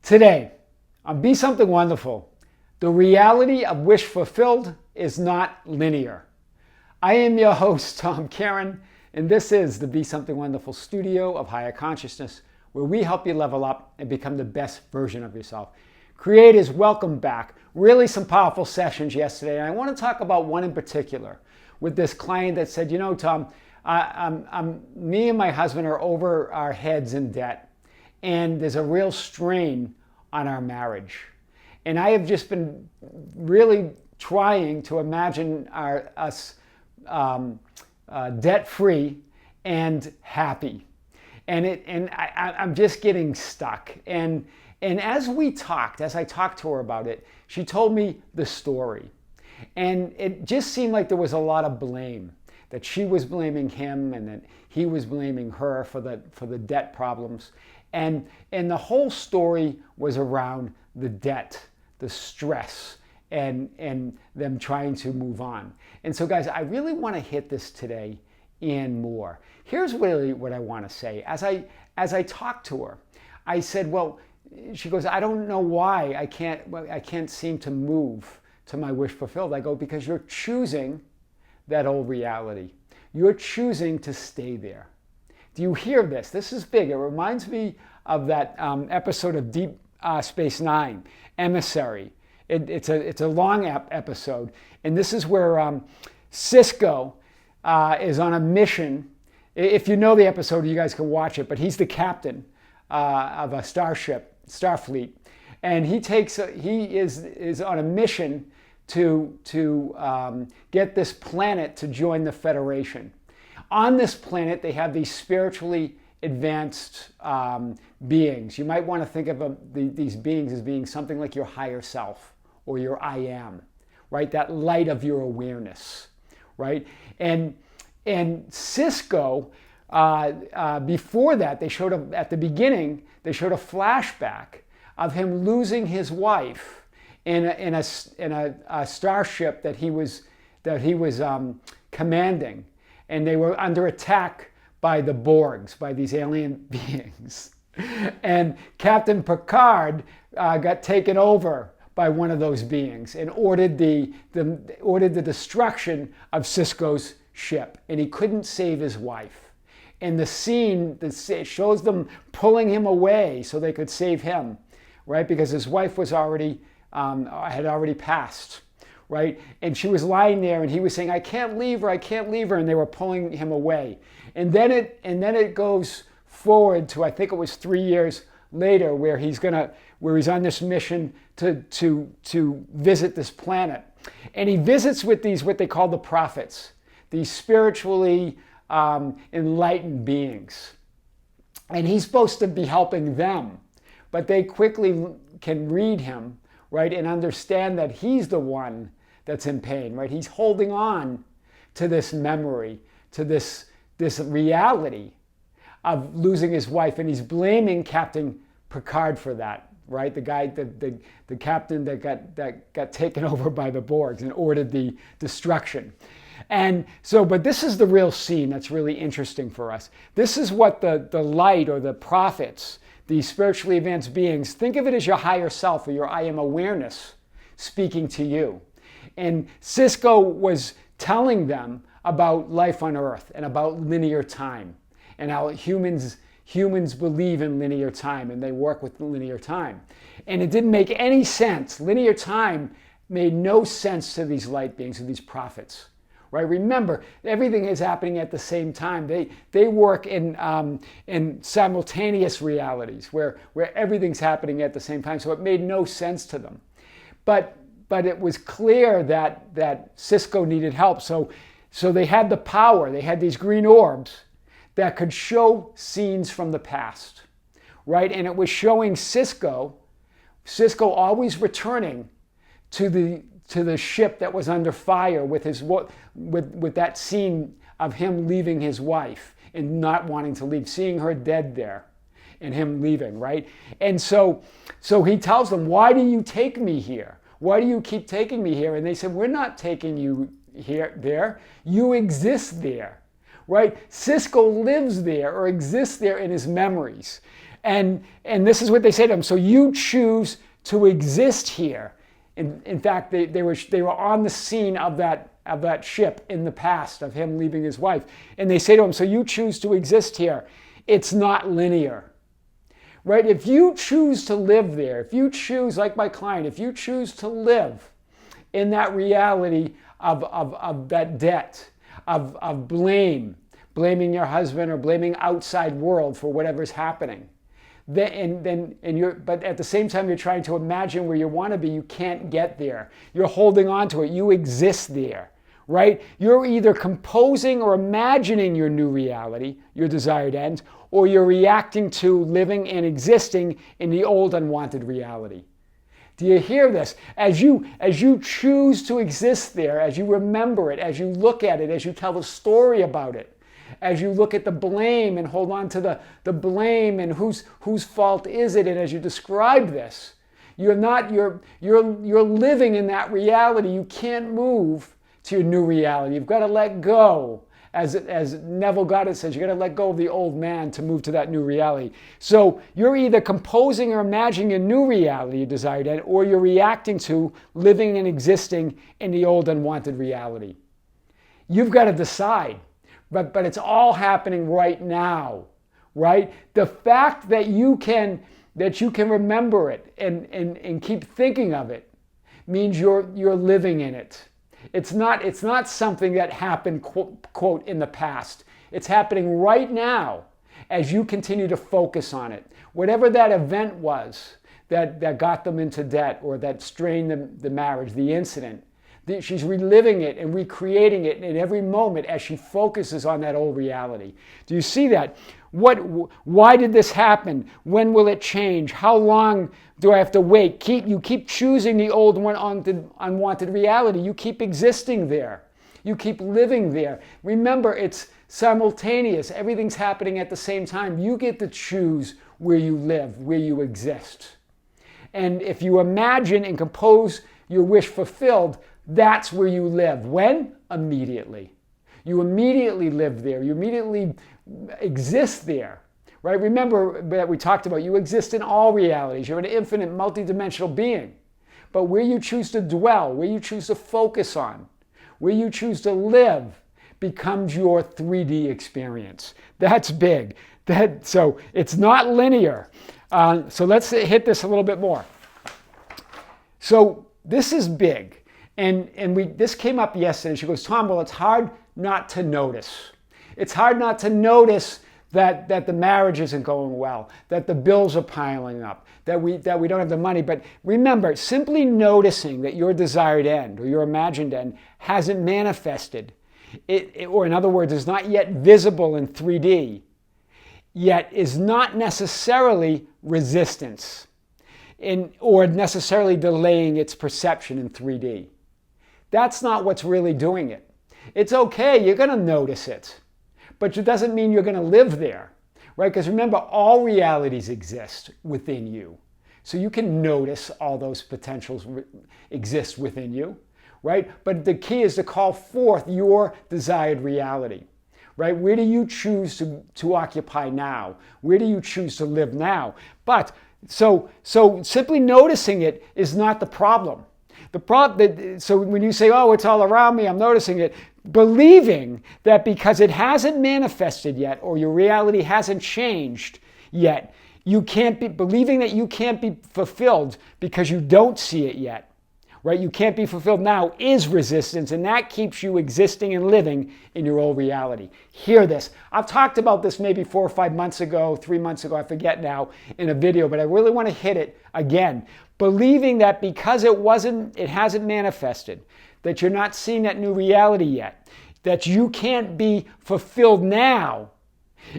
Today, on Be Something Wonderful, the reality of wish fulfilled is not linear. I am your host, Tom Karen, and this is the Be Something Wonderful studio of higher consciousness, where we help you level up and become the best version of yourself. Creators, welcome back. Really some powerful sessions yesterday, and I want to talk about one in particular with this client that said, Tom, me and my husband are over our heads in debt, and there's a real strain on our marriage. And I have just been really trying to imagine us debt-free and happy. And I'm just getting stuck. And as I talked to her about it, she told me the story. And it just seemed like there was a lot of blame, that she was blaming him and that he was blaming her for the debt problems. And the whole story was around the debt, the stress, and them trying to move on. And so guys, I really want to hit this today and more. Here's really what I want to say. As I talked to her, I said, well, she goes, I don't know why I can't seem to move to my wish fulfilled. I go, because you're choosing that old reality. You're choosing to stay there. Do you hear this? This is big. It reminds me of that episode of Deep Space Nine, Emissary. It's a long episode, and this is where Cisco is on a mission. If you know the episode, you guys can watch it, but he's the captain of a Starfleet, and he is on a mission to get this planet to join the Federation. On this planet, they have these spiritually advanced beings. You might want to think of these beings as being something like your higher self or your I am, right? That light of your awareness, right? And Cisco, before that, they showed at the beginning, they showed a flashback of him losing his wife in a starship that he was commanding, and they were under attack by the Borgs, by these alien beings. And Captain Picard got taken over by one of those beings and ordered the destruction of Cisco's ship, and he couldn't save his wife. And the scene shows them pulling him away so they could save him, right? Because his wife was had already passed, right? And she was lying there, and he was saying, "I can't leave her, I can't leave her," and they were pulling him away. And then it goes forward to, I think it was 3 years later, where he's on this mission to visit this planet, and he visits with these what they call the prophets, these spiritually enlightened beings, and he's supposed to be helping them, but they quickly can read him, right, and understand that he's the one that's in pain, right? He's holding on to this memory, to this reality of losing his wife, and he's blaming Captain Picard for that, right? The guy, the captain that got taken over by the Borgs and ordered the destruction. And so, but this is the real scene that's really interesting for us. This is what the light or the prophets, these spiritually advanced beings, think of it as your higher self or your I am awareness speaking to you. And Cisco was telling them about life on Earth and about linear time and how humans believe in linear time and they work with linear time. And it didn't make any sense. Linear time made no sense to these light beings, to these prophets, right? Remember, everything is happening at the same time. They work in simultaneous realities where everything's happening at the same time. So it made no sense to them. But it was clear that Cisco needed help. So they had the power. They had these green orbs that could show scenes from the past, right? And it was showing Cisco always returning to the ship that was under fire with that scene of him leaving his wife and not wanting to leave, seeing her dead there and him leaving, right? And so he tells them, "Why do you take me here? Why do you keep taking me here?" And they said, "We're not taking you there. You exist there." Right? Cisco lives there or exists there in his memories. And this is what they say to him. So you choose to exist here. In fact, they were on the scene of that ship in the past, of him leaving his wife. And they say to him, so you choose to exist here. It's not linear. Right? If you choose to live there, if you choose, like my client, if you choose to live in that reality of that debt, of blaming your husband or blaming outside world for whatever's happening, but at the same time you're trying to imagine where you want to be, you can't get there. You're holding on to it. You exist there. Right? You're either composing or imagining your new reality, your desired end, or you're reacting to, living, and existing in the old unwanted reality. Do you hear this? As you choose to exist there, as you remember it, as you look at it, as you tell the story about it, as you look at the blame and hold on to the blame and whose fault is it, and as you describe this, you're living in that reality. You can't move to your new reality. You've got to let go. As Neville Goddard says, you've got to let go of the old man to move to that new reality. So you're either composing or imagining a new reality, your desired end, or you're reacting to, living and existing in the old unwanted reality. You've got to decide. But it's all happening right now, right? The fact that you can remember it and keep thinking of it means you're living in it. It's not something that happened, quote, in the past. It's happening right now as you continue to focus on it. Whatever that event was that got them into debt or that strained the marriage, the incident, she's reliving it and recreating it in every moment as she focuses on that old reality. Do you see that? Why did this happen? When will it change? How long do I have to wait? You keep choosing the old unwanted reality. You keep existing there. You keep living there. Remember, it's simultaneous. Everything's happening at the same time. You get to choose where you live, where you exist. And if you imagine and compose your wish fulfilled, that's where you live. When? Immediately. You immediately live there. You immediately exist there. Right? Remember that we talked about you exist in all realities. You're an infinite, multidimensional being. But where you choose to dwell, where you choose to focus on, where you choose to live becomes your 3D experience. That's big. So it's not linear. So let's hit this a little bit more. So this is big. And this came up yesterday. She goes, Tom, well, it's hard not to notice. It's hard not to notice that the marriage isn't going well, that the bills are piling up, that we don't have the money. But remember, simply noticing that your desired end or your imagined end hasn't manifested, or in other words, is not yet visible in 3D, yet is not necessarily resistance or necessarily delaying its perception in 3D. That's not what's really doing it. It's okay, you're going to notice it, but it doesn't mean you're going to live there, right? Because remember, all realities exist within you. So you can notice all those potentials exist within you, right? But the key is to call forth your desired reality, right? Where do you choose to occupy now? Where do you choose to live now? But so simply noticing it is not the problem. So when you say, oh, it's all around me, I'm noticing it, believing that because it hasn't manifested yet or your reality hasn't changed yet, believing that you can't be fulfilled because you don't see it yet, right? You can't be fulfilled now is resistance, and that keeps you existing and living in your old reality. Hear this. I've talked about this maybe 4 or 5 months ago, 3 months ago, I forget now, in a video, but I really want to hit it again. Believing that because it hasn't manifested, that you're not seeing that new reality yet, that you can't be fulfilled now,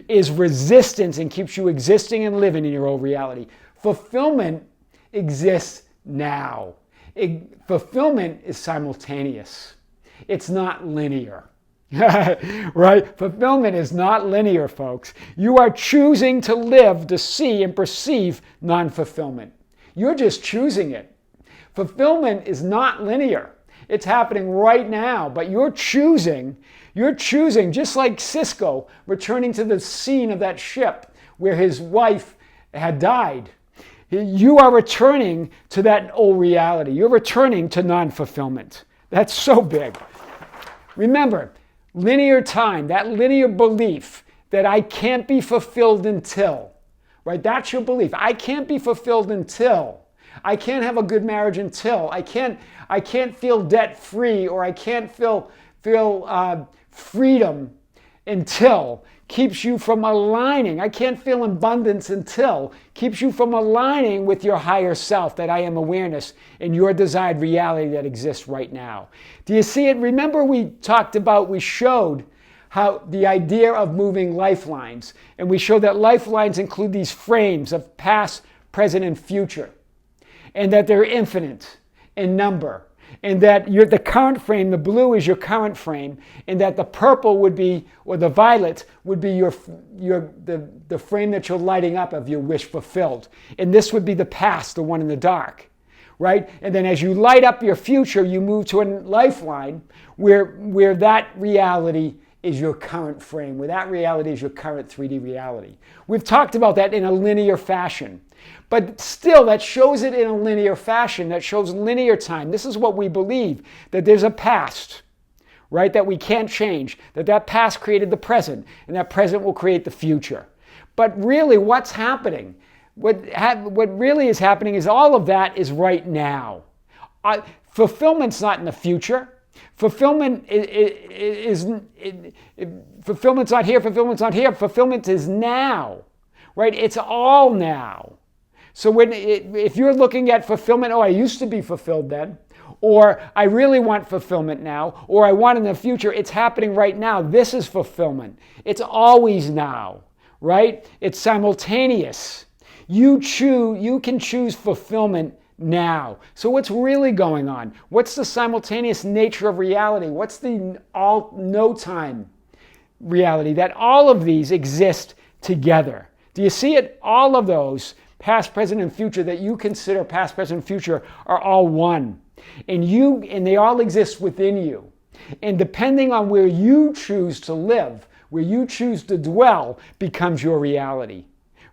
is resistance and keeps you existing and living in your old reality. Fulfillment exists now. Fulfillment is simultaneous. It's not linear. Right? Fulfillment is not linear, folks. You are choosing to live, to see, and perceive non-fulfillment. You're just choosing it. Fulfillment is not linear. It's happening right now, but you're choosing, just like Cisco returning to the scene of that ship where his wife had died. You are returning to that old reality. You're returning to non-fulfillment. That's so big. Remember, linear time, that linear belief that I can't be fulfilled until, right? That's your belief. I can't be fulfilled until. I can't have a good marriage until. I can't feel debt-free, or I can't feel freedom until. Keeps you from aligning. I can't feel abundance until. Keeps you from aligning with your higher self, that I am awareness, and your desired reality that exists right now. Do you see it? Remember we showed how the idea of moving lifelines, and we showed that lifelines include these frames of past, present, and future, and that they're infinite in number, and that the current frame, the blue is your current frame, and that the purple would be, or the violet would be the frame that you're lighting up of your wish fulfilled. And this would be the past, the one in the dark, right? And then as you light up your future, you move to a lifeline where that reality is your current frame, where that reality is your current 3D reality. We've talked about that in a linear fashion. But still, that shows it in a linear fashion, that shows linear time. This is what we believe, that there's a past, right, that we can't change, that past created the present, and that present will create the future. But really, what's happening? What really is happening is all of that is right now. Fulfillment's not in the future. Fulfillment's not here, fulfillment's not here. Fulfillment is now, right? It's all now. So if you're looking at fulfillment, oh, I used to be fulfilled then, or I really want fulfillment now, or I want in the future, it's happening right now. This is fulfillment. It's always now, right? It's simultaneous. You can choose fulfillment now. So what's really going on? What's the simultaneous nature of reality? What's the no time reality? That all of these exist together. Do you see it? All of those, past, present, and future, that you consider past, present, and future, are all one. And they all exist within you. And depending on where you choose to live, where you choose to dwell, becomes your reality.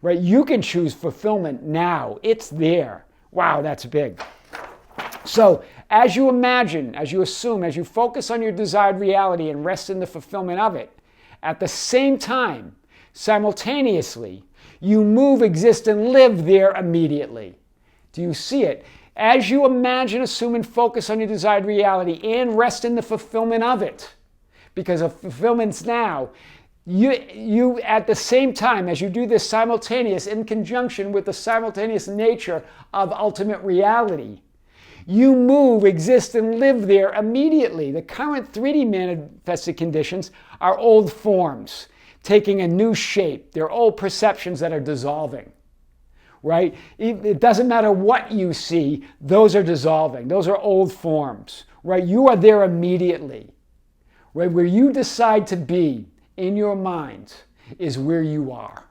Right? You can choose fulfillment now. It's there. Wow, that's big. So as you imagine, as you assume, as you focus on your desired reality and rest in the fulfillment of it, at the same time, simultaneously, you move, exist, and live there immediately. Do you see it? As you imagine, assume, and focus on your desired reality and rest in the fulfillment of it, because of fulfillment's now, you at the same time, as you do this simultaneous in conjunction with the simultaneous nature of ultimate reality, you move, exist, and live there immediately. The current 3D manifested conditions are old forms taking a new shape. They're old perceptions that are dissolving, right? It doesn't matter what you see, those are dissolving. Those are old forms, right? You are there immediately, right? Where you decide to be in your mind is where you are.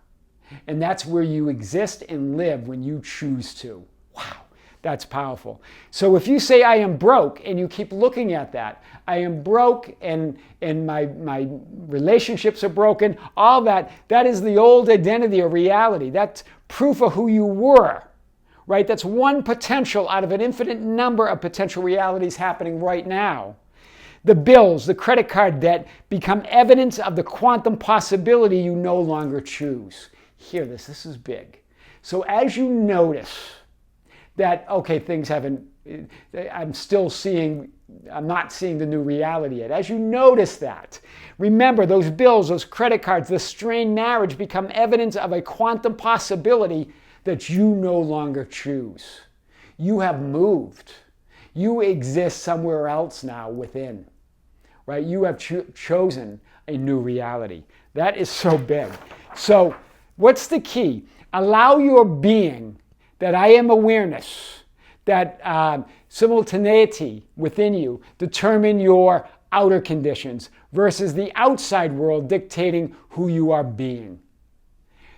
And that's where you exist and live when you choose to. Wow, that's powerful. So if you say, I am broke, and you keep looking at that, I am broke and my relationships are broken, all that is the old identity or reality. That's proof of who you were, right? That's one potential out of an infinite number of potential realities happening right now. The bills, the credit card debt become evidence of the quantum possibility you no longer choose. Hear this, this is big. So as you notice that, okay, things haven't, I'm not seeing the new reality yet. As you notice that, remember those bills, those credit cards, the strained marriage become evidence of a quantum possibility that you no longer choose. You have moved. You exist somewhere else now within, right? You have chosen a new reality. That is so big. So what's the key? Allow your being, that I am awareness, that simultaneity within you, determine your outer conditions versus the outside world dictating who you are being.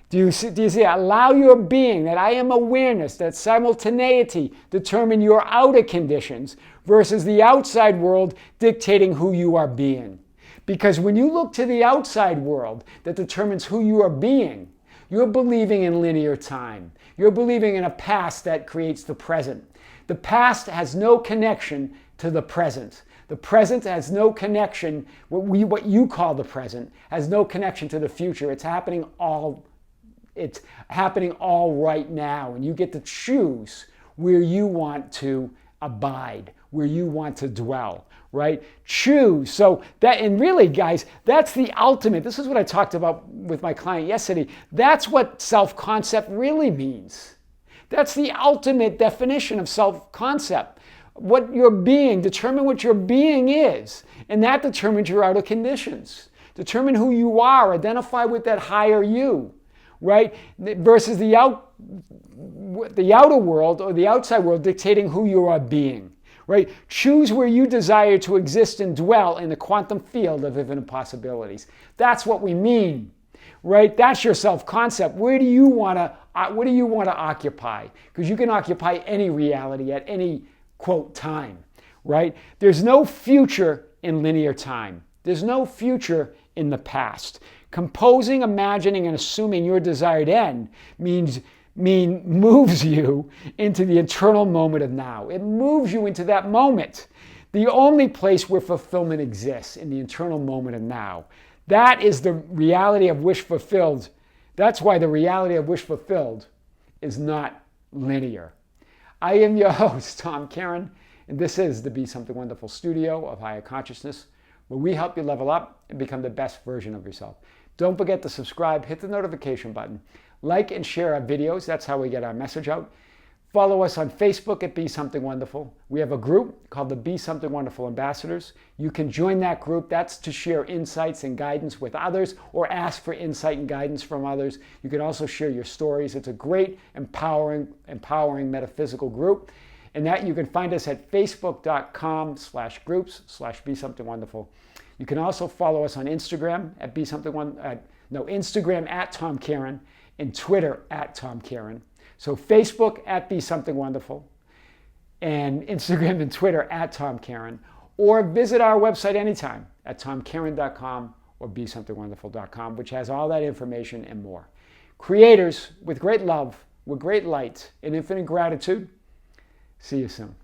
Do you see? Allow your being, that I am awareness, that simultaneity determine your outer conditions versus the outside world dictating who you are being. Because when you look to the outside world that determines who you are being, You're believing in linear time. You're believing in a past that creates the present. The past has no connection to the present. The present has no connection, what you call the present, has no connection to the future. It's happening all right now, and you get to choose where you want to abide, where you want to dwell, right? Choose. So that, and really, guys, that's the ultimate. This is what I talked about with my client yesterday. That's what self-concept really means. That's the ultimate definition of self-concept. What your being, determine what your being is, and that determines your outer conditions. Determine who you are, identify with that higher you, right? Versus the outer world or the outside world dictating who you are being, right? Choose where you desire to exist and dwell in the quantum field of infinite possibilities. That's what we mean, right? That's your self-concept. What do you want to occupy? Because you can occupy any reality at any quote time, right? There's no future in linear time. There's no future in the past. Composing, imagining, and assuming your desired end moves you into the eternal moment of now. It moves you into that moment. The only place where fulfillment exists, in the eternal moment of now. That is the reality of wish fulfilled. That's why the reality of wish fulfilled is not linear. I am your host, Tom Caron, and this is the Be Something Wonderful studio of higher consciousness, where we help you level up and become the best version of yourself. Don't forget to subscribe, hit the notification button, like and share our videos. That's how we get our message out. Follow us on Facebook at Be Something Wonderful. We have a group called the Be Something Wonderful Ambassadors. You can join that group. That's to share insights and guidance with others or ask for insight and guidance from others. You can also share your stories. It's a great, empowering metaphysical group. And that you can find us at facebook.com/groups/Be Something Wonderful. You can also follow us on Instagram at Instagram at Tom Caron and Twitter at Tom Caron. So Facebook at Be Something Wonderful and Instagram and Twitter at Tom Caron, or visit our website anytime at tomcaron.com or besomethingwonderful.com, which has all that information and more. Creators with great love, with great light and infinite gratitude. See you soon.